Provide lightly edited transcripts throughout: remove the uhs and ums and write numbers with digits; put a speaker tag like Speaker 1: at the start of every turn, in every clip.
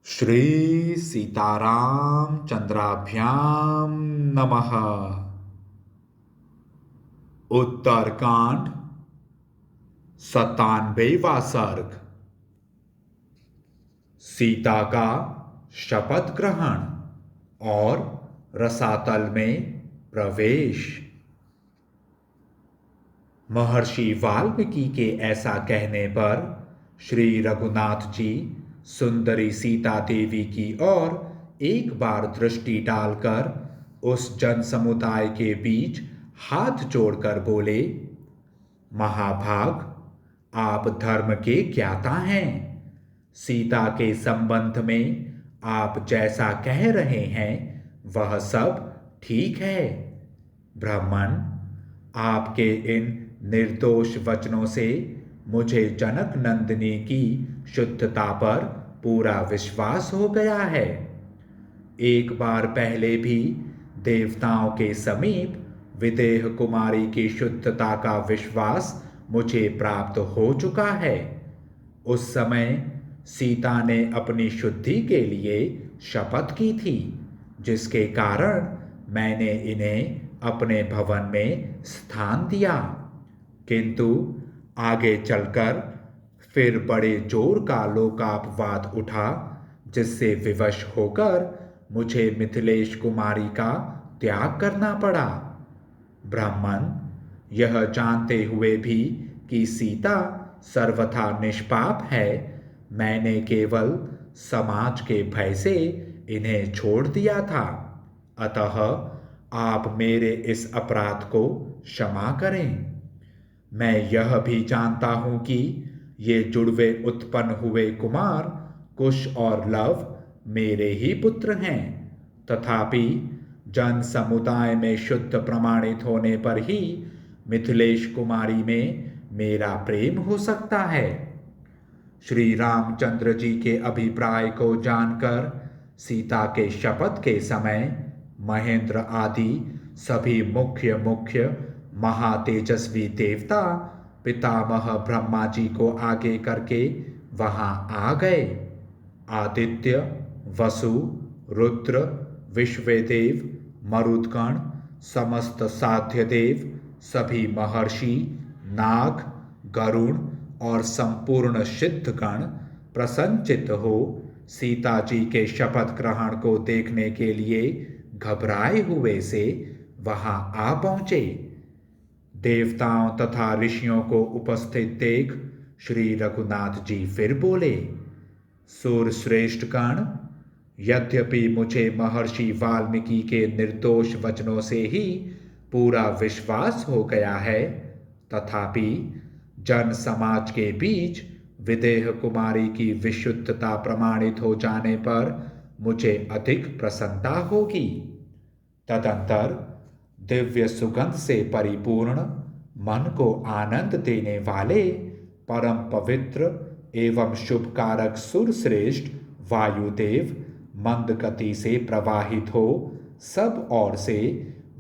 Speaker 1: श्री सीताराम चंद्राभ्याम नमः। उत्तरकांड 97वां सर्ग। सीता का शपथ ग्रहण और रसातल में प्रवेश। महर्षि वाल्मीकि के ऐसा कहने पर श्री रघुनाथ जी सुंदरी सीता देवी की ओर एक बार दृष्टि डालकर उस जन समुदाय के बीच हाथ जोड़कर बोले, महाभाग, आप धर्म के ज्ञाता हैं। सीता के संबंध में आप जैसा कह रहे हैं वह सब ठीक है। ब्राह्मण, आपके इन निर्दोष वचनों से मुझे जनक नंदिनी की शुद्धता पर पूरा विश्वास हो गया है। एक बार पहले भी देवताओं के समीप विदेह कुमारी की शुद्धता का विश्वास मुझे प्राप्त हो चुका है। उस समय सीता ने अपनी शुद्धि के लिए शपथ की थी, जिसके कारण मैंने इन्हें अपने भवन में स्थान दिया। किंतु आगे चलकर फिर बड़े जोर का लोकापवाद उठा, जिससे विवश होकर मुझे मिथिलेश कुमारी का त्याग करना पड़ा। ब्राह्मण, यह जानते हुए भी कि सीता सर्वथा निष्पाप है, मैंने केवल समाज के भय से इन्हें छोड़ दिया था। अतः आप मेरे इस अपराध को क्षमा करें। मैं यह भी जानता हूं कि ये जुड़वे उत्पन्न हुए कुमार कुश और लव मेरे ही पुत्र हैं। तथापि जन समुदाय में शुद्ध प्रमाणित होने पर ही मिथिलेश कुमारी में मेरा प्रेम हो सकता है। श्री रामचंद्र जी के अभिप्राय को जानकर सीता के शपथ के समय महेंद्र आदि सभी मुख्य मुख्य महातेजस्वी देवता पितामह ब्रह्मा जी को आगे करके वहां आ गए। आदित्य, वसु, रुद्र, विश्वदेव, मरुदगण, समस्त साध्य देव, सभी महर्षि, नाग, गरुण और संपूर्ण सिद्धगण प्रसन्नचित्त हो सीता जी के शपथ ग्रहण को देखने के लिए घबराए हुए से वहां आ पहुंचे। देवताओं तथा ऋषियों को उपस्थित देख श्री रघुनाथ जी फिर बोले, सूरश्रेष्ठ गण, यद्यपि मुझे महर्षि वाल्मीकि के निर्दोष वचनों से ही पूरा विश्वास हो गया है, तथापि जन समाज के बीच विदेह कुमारी की विशुद्धता प्रमाणित हो जाने पर मुझे अधिक प्रसन्नता होगी। तदंतर दिव्य सुगंध से परिपूर्ण, मन को आनंद देने वाले, परम पवित्र एवं शुभकारक सुरश्रेष्ठ वायुदेव मंद गति से प्रवाहित हो सब ओर से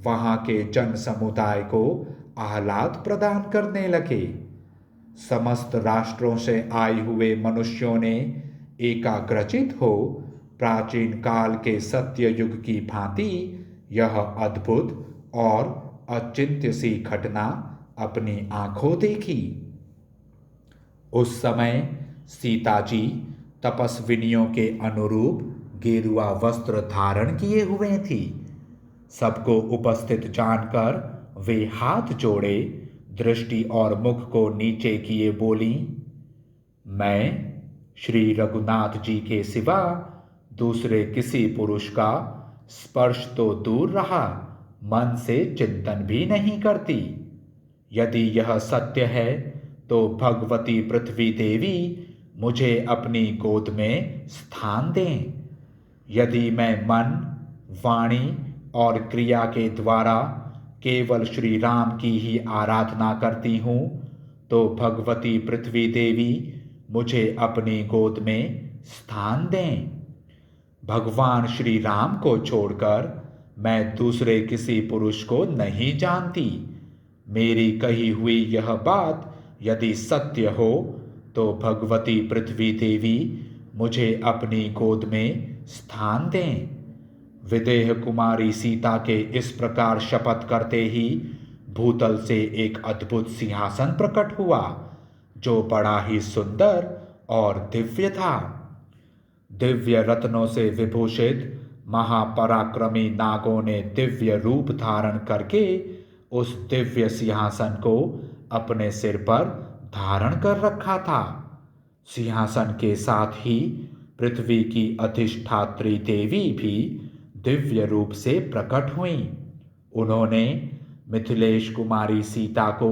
Speaker 1: वहां के जन समुदाय को आह्लाद प्रदान करने लगे। समस्त राष्ट्रों से आए हुए मनुष्यों ने एकाग्रचित हो प्राचीन काल के सत्य युग की भांति यह अद्भुत और अचिंत्य सी घटना अपनी आंखों देखी। उस समय सीता जी तपस्विनियों के अनुरूप गेरुआ वस्त्र धारण किए हुए थी। सबको उपस्थित जानकर वे हाथ जोड़े दृष्टि और मुख को नीचे किए बोली, मैं श्री रघुनाथ जी के सिवा दूसरे किसी पुरुष का स्पर्श तो दूर रहा, मन से चिंतन भी नहीं करती। यदि यह सत्य है तो भगवती पृथ्वी देवी मुझे अपनी गोद में स्थान दें। यदि मैं मन, वाणी और क्रिया के द्वारा केवल श्री राम की ही आराधना करती हूँ, तो भगवती पृथ्वी देवी मुझे अपनी गोद में स्थान दें। भगवान श्री राम को छोड़कर मैं दूसरे किसी पुरुष को नहीं जानती। मेरी कही हुई यह बात यदि सत्य हो तो भगवती पृथ्वी देवी मुझे अपनी गोद में स्थान दें। विदेह कुमारी सीता के इस प्रकार शपथ करते ही भूतल से एक अद्भुत सिंहासन प्रकट हुआ, जो बड़ा ही सुंदर और दिव्य था। दिव्य रत्नों से विभूषित महापराक्रमी नागों ने दिव्य रूप धारण करके उस दिव्य सिंहासन को अपने सिर पर धारण कर रखा था। सिंहासन के साथ ही पृथ्वी की अधिष्ठात्री देवी भी दिव्य रूप से प्रकट हुईं। उन्होंने मिथिलेश कुमारी सीता को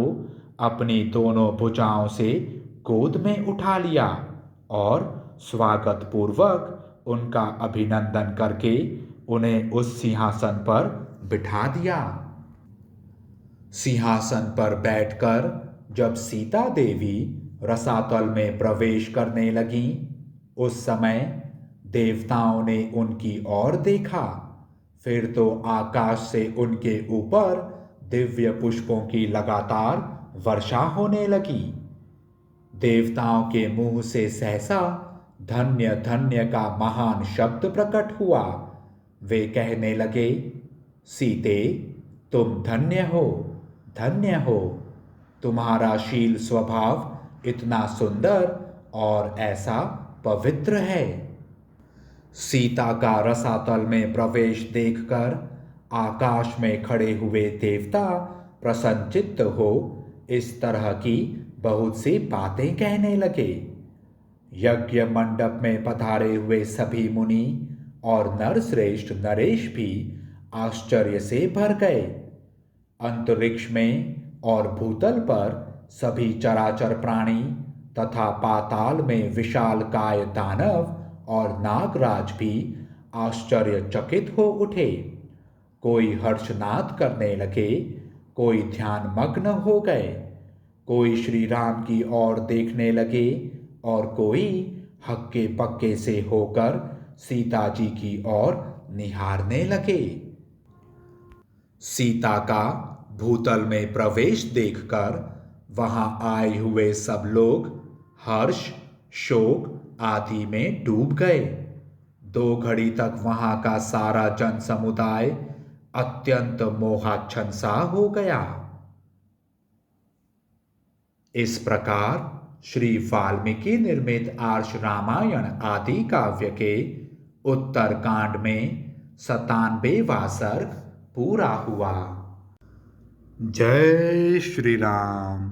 Speaker 1: अपनी दोनों भुजाओं से गोद में उठा लिया और स्वागत पूर्वक उनका अभिनंदन करके उन्हें उस सिंहासन पर बिठा दिया। सिंहासन पर बैठकर जब सीता देवी रसातल में प्रवेश करने लगीं, उस समय देवताओं ने उनकी ओर देखा। फिर तो आकाश से उनके ऊपर दिव्य पुष्पों की लगातार वर्षा होने लगी। देवताओं के मुंह से सहसा धन्य धन्य का महान शब्द प्रकट हुआ। वे कहने लगे, सीते, तुम धन्य हो, धन्य हो। तुम्हारा शील स्वभाव इतना सुंदर और ऐसा पवित्र है। सीता का रसातल में प्रवेश देखकर आकाश में खड़े हुए देवता प्रसन्नचित्त हो इस तरह की बहुत सी बातें कहने लगे। यज्ञ मंडप में पधारे हुए सभी मुनि और नरश्रेष्ठ नरेश भी आश्चर्य से भर गए। अंतरिक्ष में और भूतल पर सभी चराचर प्राणी तथा पाताल में विशाल काय दानव और नागराज भी आश्चर्यचकित हो उठे। कोई हर्षनाद करने लगे, कोई ध्यान मग्न हो गए, कोई श्री राम की ओर देखने लगे और कोई हक्के पक्के से होकर सीता जी की ओर निहारने लगे। सीता का भूतल में प्रवेश देखकर वहां आए हुए सब लोग हर्ष, शोक आदि में डूब गए। 2 घड़ी तक वहां का सारा जन समुदाय अत्यंत मोहाच्छन्न सा हो गया। इस प्रकार श्री वाल्मीकि निर्मित आर्ष रामायण आदि काव्य के उत्तर कांड में 97वां सर्ग पूरा हुआ। जय श्री राम।